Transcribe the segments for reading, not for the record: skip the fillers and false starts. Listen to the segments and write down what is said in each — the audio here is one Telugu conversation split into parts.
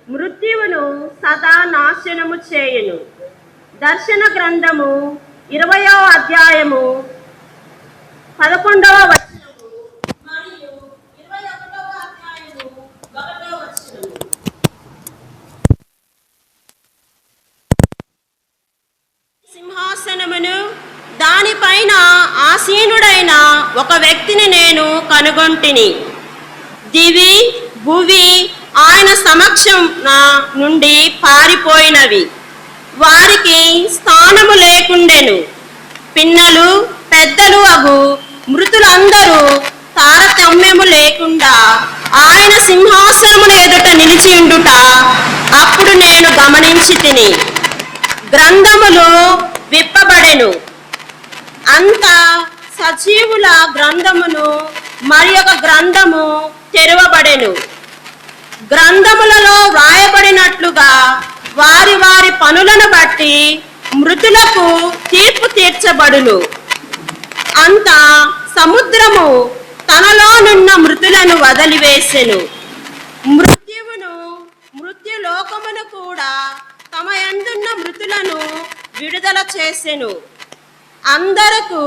మృత్యువును సదా నాశనము చేయును. దర్శన గ్రంథము 20వ అధ్యాయము 11వ వచనము మరియు 21వ అధ్యాయము 1వ వచనము. సింహాసనమును దానిపైన ఆసీనుడైన ఒక వ్యక్తిని నేను కనుగొంటిని. దివి భువి ఆయన సమక్షం నుండి పారిపోయినవి. వారికి స్థానము లేకుండెను. పిన్నలు పెద్దలు అగు మృతులందరూ తారతమ్యము లేకుండా ఆయన సింహాసనముల ఎదుట నిలిచి ఉండుట అప్పుడు నేను గమనించి తిని. గ్రంథములు విప్పబడెను. అంత సజీవుల గ్రంథమును మరి ఒక గ్రంథము తెరవబడెను. గ్రంథములలో వ్రాయబడినట్లుగా వారి వారి పనులను బట్టి మృతులకు తీర్పు తీర్చబడును. అంత సముద్రము తనలోనున్న మృతులను వదిలివేసెను. మృత్యువును మృత్యులోకమును కూడా తమ యందున్న మృతులను విడుదల చేసెను. అందరకు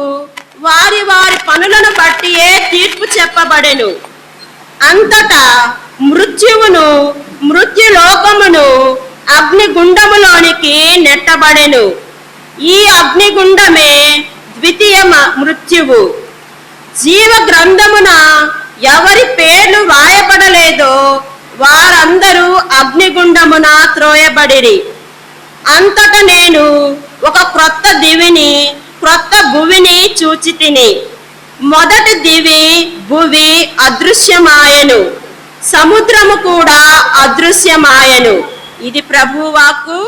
వారి వారి పనులను బట్టియే తీర్పు చెప్పబడెను. అంతటా మృత్యువును మృత్యులోకమును అగ్నిగుండములోనికి నెట్టబడెను. ఈ అగ్నిగుండమే ద్వితీయ మృత్యువు. జీవ గ్రంథమున ఎవరి పేర్లు వ్రాయబడలేదో వారందరూ అగ్నిగుండమున త్రోయబడిరి. అంతట నేను ఒక క్రొత్త దివిని క్రొత్త భువిని చూచి తిని. మొదటి దివి భువి అదృశ్యమాయను, సముద్రము కూడా అదృశ్యమాయను. ఇది ప్రభువాక్కు.